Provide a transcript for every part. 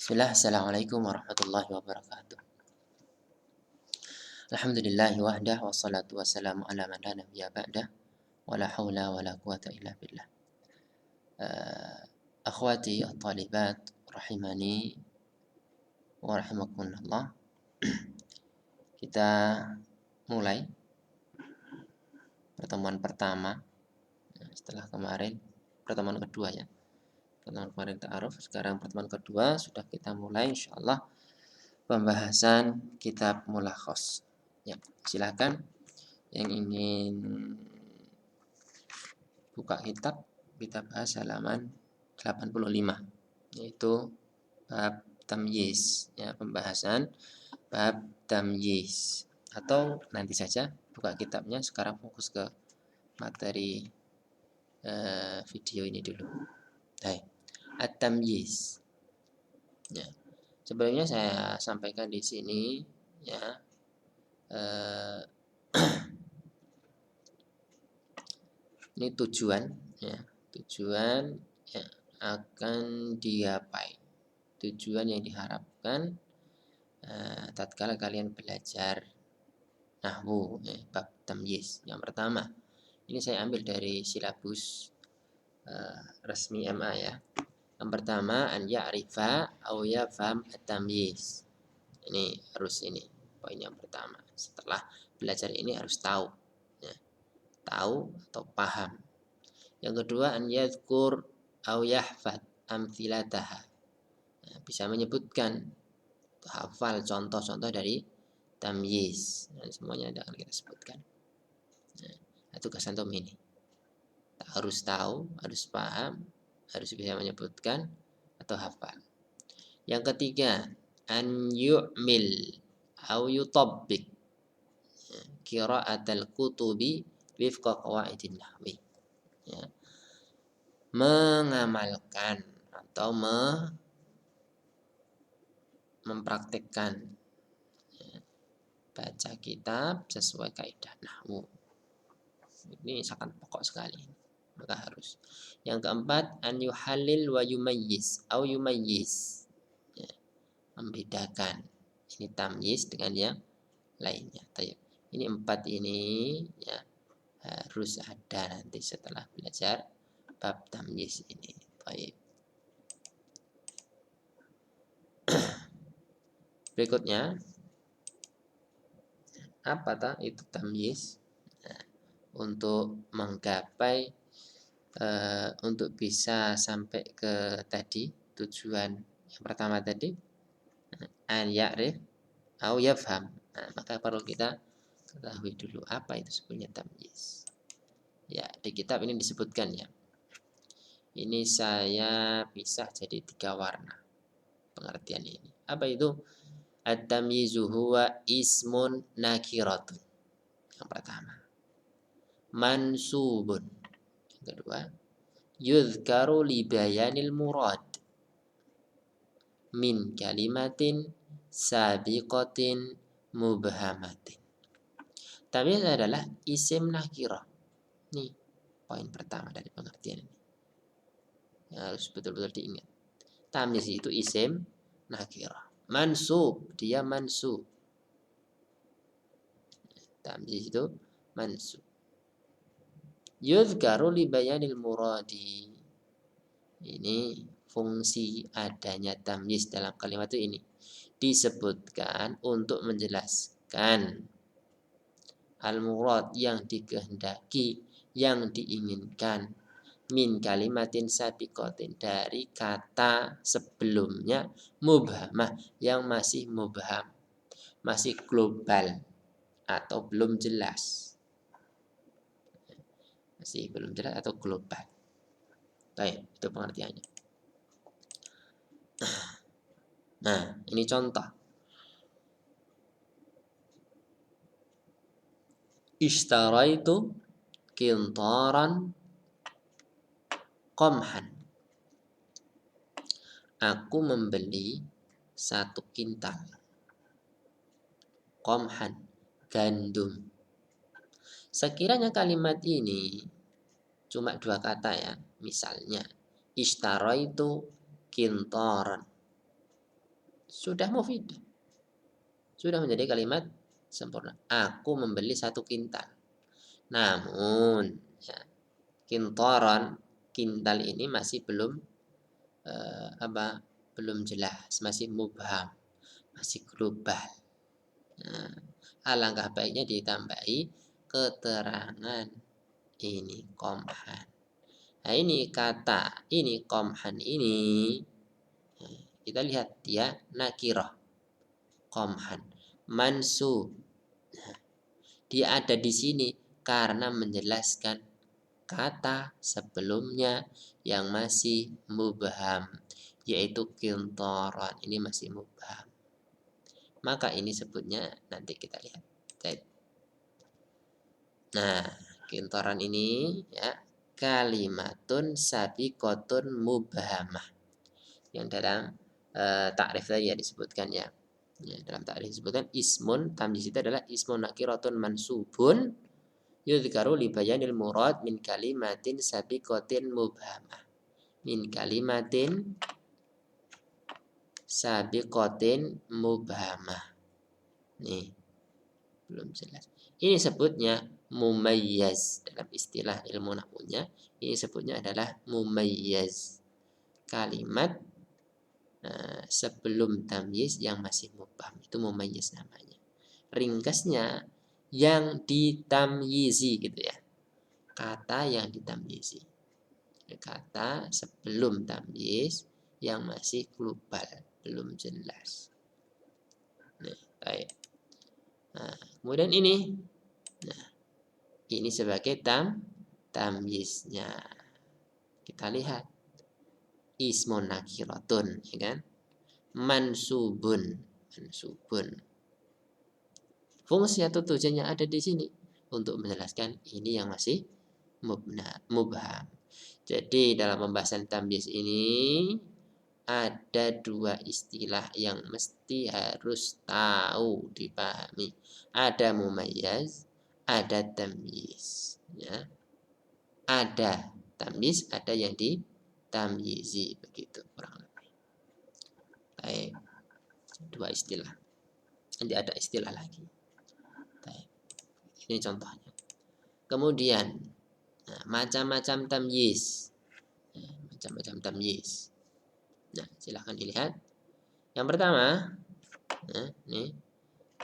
Bismillah, Assalamualaikum warahmatullahi wabarakatuh. Alhamdulillahi wahdah, wassalatu wassalamu ala man la nabiyya ba'dah, wa la hawla wa la quwata illa billah. Akhwati at-talibat rahimani wa rahimakumullah. Kita mulai pertemuan pertama setelah kemarin, pertemuan kedua ya. Pertemuan kemarin ta'aruf, sekarang pertemuan kedua sudah kita mulai insyaallah pembahasan kitab Mulakhas. Ya, silakan yang ingin buka kitab, kita bahas halaman 85, yaitu bab tamyiz, ya, pembahasan bab tamyiz. Atau nanti saja buka kitabnya, sekarang fokus ke materi video ini dulu. Baik, at-tamyiz. Ya. Sebelumnya saya sampaikan di sini ya, ini tujuan ya, tujuan ya, akan digapai, tujuan yang diharapkan tatkala kalian belajar nahwu ya, bab tamyiz. Yang pertama, ini saya ambil dari silabus resmi MA ya. Yang pertama, an ya'rifa aw yafham at-tamyiz. Ini harus, ini poin yang pertama. Setelah belajar ini harus tahu ya, tahu atau paham. Yang kedua, an yadhkur aw yahfad amthilataha. Ya, bisa menyebutkan, hafal contoh-contoh dari tamyiz. Nah, semuanya akan kita sebutkan. Nah, tugas antum ini. Harus tahu, harus paham, harus bisa menyebutkan atau hafal. Yang ketiga, an yu'mil aw yutabbik qira'atal kutubi wifqa qawaidin nahwi. Ya. Mengamalkan atau mempraktikkan ya, baca kitab sesuai kaidah nahwu. Ini sangat pokok sekali, maka harus. Yang keempat, an yuhallil wa yumayyiz au yumayyiz. Ya, membedakan ini tamyiz dengan yang lainnya. Ini empat ini ya harus ada nanti setelah belajar bab tamyiz ini. Baik. Berikutnya, apa itu tamyiz? Nah, untuk menggapai untuk bisa sampai ke tadi tujuan yang pertama tadi, an ya'rif au yafham. Nah, maka perlu kita ketahui dulu apa itu sebenarnya tamyiz. Ya, di kitab ini disebutkan ya. Ini saya pisah jadi 3 warna pengertian ini. Apa itu? At-tamyizu huwa ismun nakiratun. Yang pertama, mansubun. Yang kedua, yuzkaru li bayanil murad min kalimatin sabiqatin mubhamatin. Tamyiz adalah isim nakirah. Nih, poin pertama dari pengertian ini. Harus betul-betul diingat. Tamyiz itu isim nakirah. Mansub, dia mansub. Tamyiz itu mansub. Yuzkaru li bayanil muradi. Ini fungsi adanya tamyiz dalam kalimat itu ini. Disebutkan untuk menjelaskan al-murad yang dikehendaki, yang diinginkan, min kalimatin sabiqatin dari kata sebelumnya, mubhamah yang masih mubham, masih global atau belum jelas. Masih belum jelas atau global. Baik, itu pengertiannya. Nah, ini contoh. Ishtaraitu qintaran qamhan. Aku membeli 1 kintal qamhan, gandum. Sekiranya kalimat ini cuma 2 kata ya. Misalnya, ishtaraitu qintaran. sudah mufidah. Sudah menjadi kalimat sempurna. Aku membeli 1 kintal. Namun, ya, kintoron, kintal ini masih belum belum jelas, masih mubham, masih global. Nah, alangkah baiknya ditambahi keterangan ini komhan. Nah, ini kata ini komhan ini kita lihat dia nakirah komhan mansub. Dia ada di sini karena menjelaskan kata sebelumnya yang masih mubham, yaitu kintoron. Ini masih mubham. Maka ini sebutnya nanti kita lihat. Nah, kintoron ini ya kalimatun sabiqotun mubhamah. Yang dalam takrif tadi ya disebutkan ya. Ya, dalam takrif disebutkan ismun, tamyiz itu adalah ismun nakiratun mansubun yudhkaru li bayanil murad min kalimatin sabiqatin mubhamah. Min kalimatin sabiqatin mubhamah. Nih, belum jelas. Ini sebutnya mumayyaz dalam istilah ilmu nahwunya. Ini sebutnya adalah mumayyaz. Kalimat sebelum tamyiz yang masih mubham itu mumayyaz namanya. Ringkasnya yang ditamyizi gitu ya. Kata yang ditamyizi. Kata sebelum tamyiz yang masih global, belum jelas. Nah, baik. Nah, kemudian ini. Nah, ini sebagai tamyiznya. Kita lihat. Ismun nakiratun, ya kan? Mansubun. Fungsi atau tujuannya ada di sini untuk menjelaskan ini yang masih mubham. Jadi dalam pembahasan tamyiz ini ada 2 istilah yang mesti harus tahu dipahami. Ada mumayyaz, ada tamyiz. Ya. Ada tamyiz, ada yang ditamyizi begitu kurang lebih. Baik. 2 istilah. Nanti ada istilah lagi. Baik. Ini contohnya. Kemudian macam-macam tamyiz. Macam-macam tamyiz. Nah, silahkan dilihat. Yang pertama, nih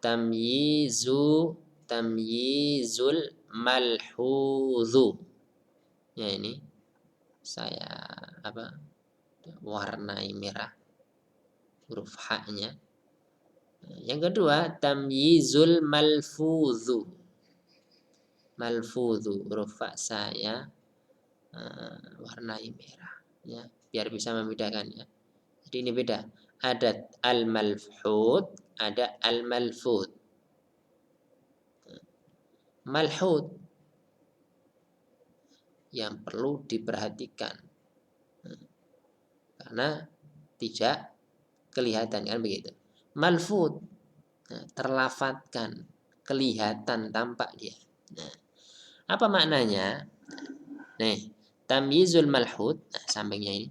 tamyizul malhudhu. Ya ini saya warnai merah huruf H-nya. Yang kedua, tamyizul malfudhu. Malfudhu huruf F saya warnai merah ya, biar bisa membedakan ya. Jadi ini beda. Ada al-malfud, ada al-malfud. Malhud yang perlu diperhatikan karena tidak kelihatan kan begitu. Malfud terlafatkan, kelihatan, tampak dia. Nah, apa maknanya? Nih, tamyizul malhud, sampingnya ini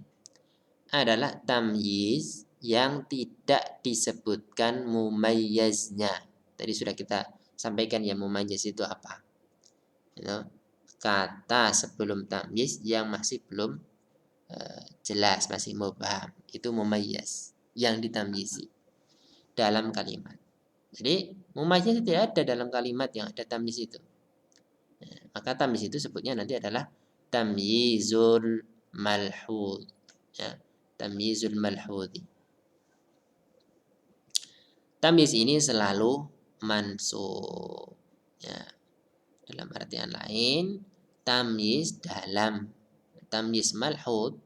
adalah tamyiz yang tidak disebutkan mumayyaznya. Tadi sudah kita sampaikan ya mumayyaz itu apa. Itu kata sebelum tamyiz yang masih belum jelas, masih mubham. Itu mumayyaz yang ditamyizi dalam kalimat. Jadi mumayyaz tidak ada dalam kalimat yang ada tamyiz itu. Maka tamyiz itu sebutnya nanti adalah tamyizul malhud. Ya, tamyizul malhudi. Tamyiz ini selalu mansub. Ya. Dalam artian lain, tamyiz malhud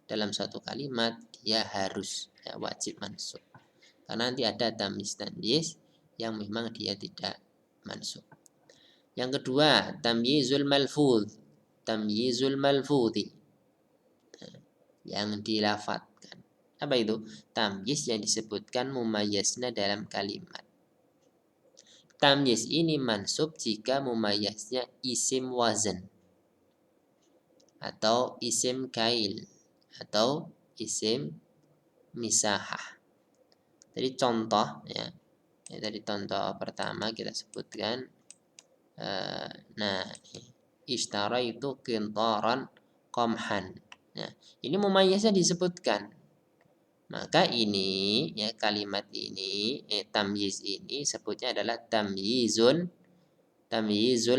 dalam suatu kalimat dia harus wajib mansub. Karena nanti ada tamyiz yang memang dia tidak mansub. Yang kedua, tamyizul malfudh. Tamyizul malfudhi. Yang dilafadzkan. Apa itu? Tamyiz yang disebutkan mumayyazna dalam kalimat. Tamyiz ini mansub jika mumayyaznya isim wazan atau isim kail atau isim misahah. Jadi contoh ya. Tadi contoh pertama kita sebutkan nah ishtara itu qintaran qamhan. Nah, ini mumayyiznya disebutkan. Maka ini ya kalimat ini tamyiz ini sebutnya adalah tamyizul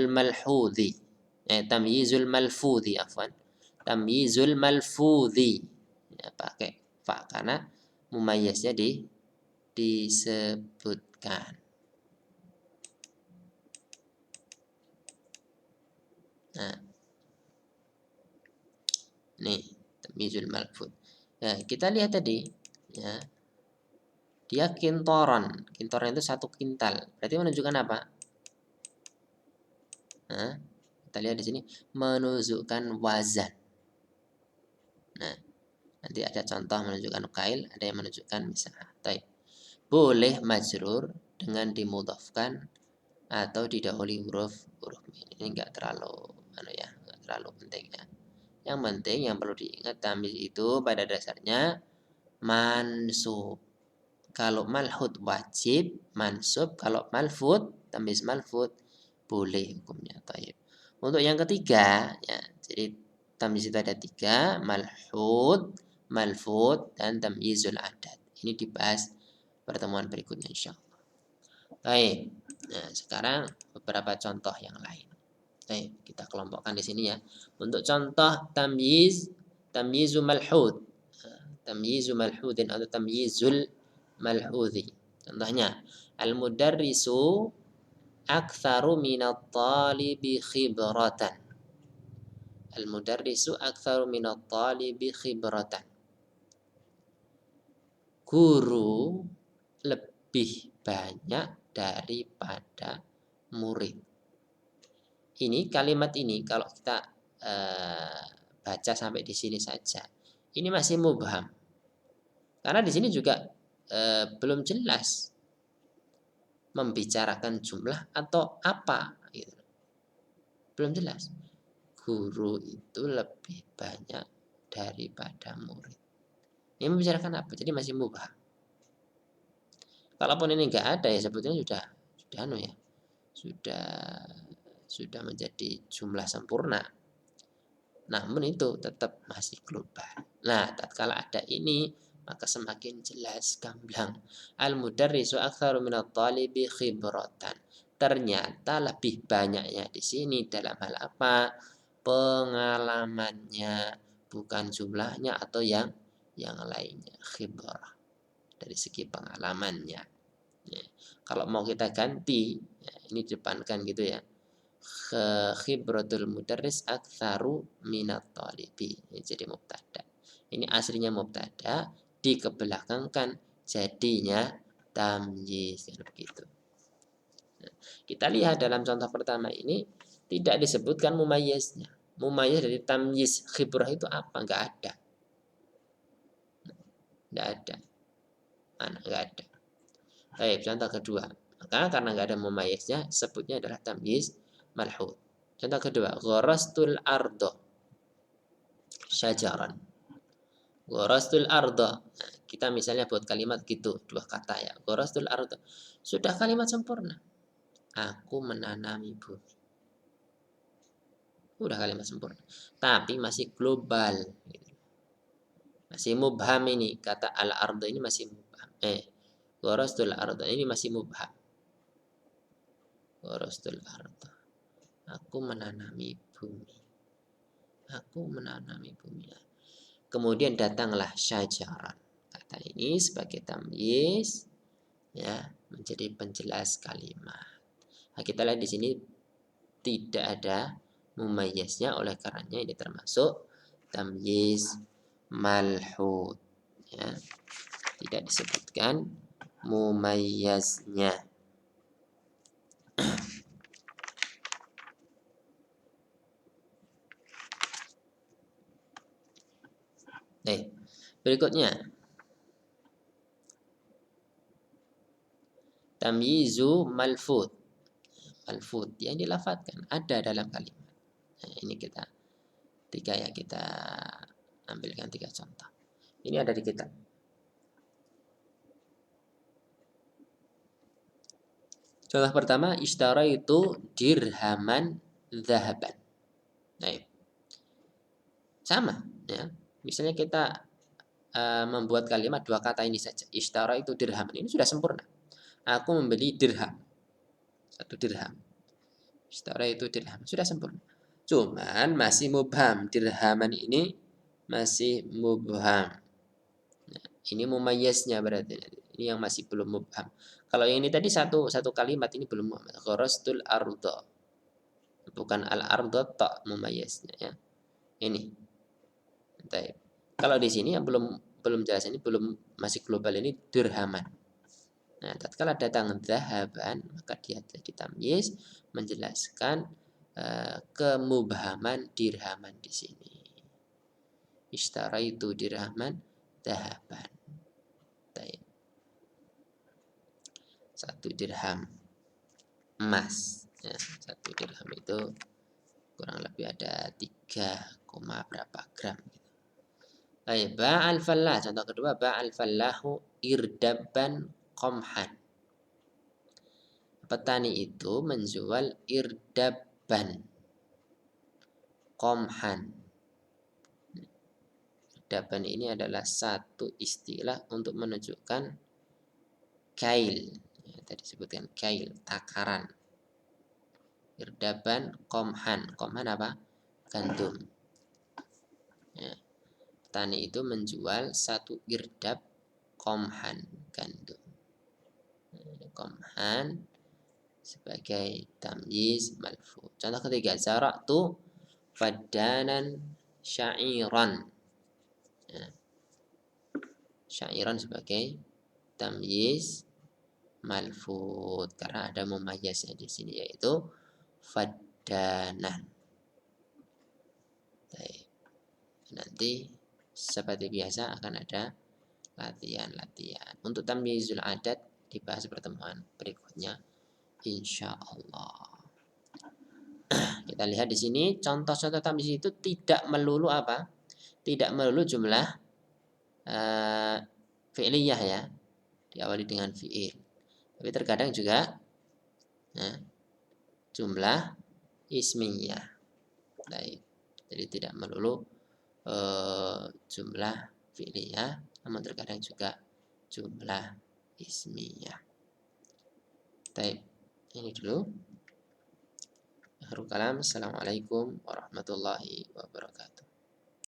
malhudhi. Tamyizul malfudhi afwan. Tamyizul malfudhi. Ya, pakai fa karena mumayyiznya disebutkan. Nah, nih tamyizul malfudh. Ya, kita lihat tadi ya. Dia kintoron. Kintoron itu 1 kintal. Berarti menunjukkan apa? Nah, kita lihat di sini menunjukkan wazan. Nah, nanti ada contoh menunjukkan nukail, ada yang menunjukkan misalnya. Boleh majrur dengan dimudhafkan atau didahului huruf min. Ini enggak terlalu enggak terlalu penting ya. Yang penting yang perlu diingat tamyiz itu pada dasarnya mansub. Kalau malhud wajib mansub, kalau malfud tamyiz malfud boleh hukumnya. Taib. Untuk yang ketiga ya, jadi tamyiz itu ada 3, malhud, malfud, dan tamyizul adat. Ini dibahas pertemuan berikutnya insyaallah. Baik. Nah, sekarang beberapa contoh yang lain. Baik, kita kelompokkan di sini ya. Untuk contoh tamyizul malhud. Tamyizul malhudin atau tamyizul malhudhi. Contohnya, al-mudarrisu aktsaru minat talibi khibratan. Al-mudarrisu aktsaru minat talibi khibratan. Guru lebih banyak daripada murid. Ini kalimat ini kalau kita baca sampai di sini saja, ini masih mubham. Karena di sini juga belum jelas membicarakan jumlah atau apa gitu. Belum jelas. Guru itu lebih banyak daripada murid. Ini membicarakan apa? Jadi masih mubham. Kalaupun ini enggak ada ya sebetulnya sudah menjadi jumlah sempurna. Namun itu tetap masih global. Nah, tatkala ada ini maka semakin jelas gamblang. Al-mudarrisu aktsaru minat talibi khibratan. Ternyata lebih banyaknya di sini dalam hal apa? Pengalamannya, bukan jumlahnya atau yang lainnya. Khibrah dari segi pengalamannya. Ya. Kalau mau kita ganti, ya, ini depankan gitu ya. Khibratul mudarris aktsaru minat talibi. Jadi mubtada. Ini aslinya mubtada, dikebelakangkan jadinya tamyiz begitu. Nah, kita lihat dalam contoh pertama ini tidak disebutkan mumayyiznya. Mumayyiz dari tamyiz khibrah itu apa? Enggak ada. Enggak ada. Mana enggak ada. Baik, contoh kedua. Maka karena enggak ada mumayyiznya, sebutnya adalah tamyiz malhud. Contoh kedua, gharastul ardo syajaran. Gharastul ardo. Nah, kita misalnya buat kalimat gitu, 2 kata ya. Gharastul ardo. Sudah kalimat sempurna. Aku menanami bumi. Udah kalimat sempurna. Tapi masih global. Masih mubham ini. Kata al-ardo ini masih mubham. Gharastul ardo ini masih mubham. Gharastul ardo. Aku menanami bumi. Aku menanami bumi. Kemudian datanglah syajaran. Kata ini sebagai tamyiz ya, menjadi penjelas kalimat. Nah, kita lihat di sini tidak ada mumayyiznya, oleh karenanya ini termasuk tamyiz malhud ya. Tidak disebutkan mumayyiznya. Berikutnya tamyizu malfud. Malfud yang dilafadzkan ada dalam kalimat. Nah, ini kita ambilkan 3 contoh. Ini ada di kitab. Contoh pertama, ishtara itu dirhaman zahaban. Nah, sama ya. Misalnya kita membuat kalimat dua kata ini saja. Ishtara itu dirhaman. Ini sudah sempurna. Aku membeli dirham. Satu dirham. Ishtara itu dirham. Sudah sempurna. Cuman masih mubham. Dirhaman ini masih mubham. Nah, ini mumayyaznya berarti. Ini yang masih belum mubham. Kalau yang ini tadi satu kalimat ini belum mubham. Kharastul arda. Bukan al-arda tak mumayyaznya ya. Ini. Baik. Kalau di sini yang belum jelas ini masih global ini dirhaman. Nah, tatkala datang zahaban maka dia jadi tamyiz menjelaskan kemubhaman dirhaman di sini. Ishtara itu dirhaman zahaban. Baik. 1 dirham emas. Ya, 1 dirham itu kurang lebih ada 3, berapa gram. Baik, ba'al fallah. Contoh kedua, ba'al fallahu irdabban qamhan. Petani itu menjual irdabban qamhan. Irdaban ini adalah satu istilah untuk menunjukkan kail. Ya, tadi sebutkan kail, takaran. Irdaban qamhan. Qamhan apa? Gandum. Ya. Petani itu menjual satu irdab qamhan, gandum. Qamhan sebagai tamyiz malfu. Contoh ketiga, zara'tu fadanan sya'iran. Ya. Sya'iran sebagai tamyiz malfud karena ada mumayyaznya di sini yaitu fadanan. Baik. Nanti seperti biasa akan ada latihan-latihan. Untuk tamyizul adat dibahas pertemuan berikutnya insyaallah. Kita lihat di sini contoh-contoh tamyiz itu tidak melulu apa? Tidak melulu jumlah fi'liyah ya. Diawali dengan fi'il. Tapi terkadang juga jumlah ismiyah. Baik. Jadi tidak melulu jumlah fi'liyah, namun terkadang juga jumlah ismiyah. Baik. Ini dulu. Akhirul kalam. Assalamualaikum warahmatullahi wabarakatuh.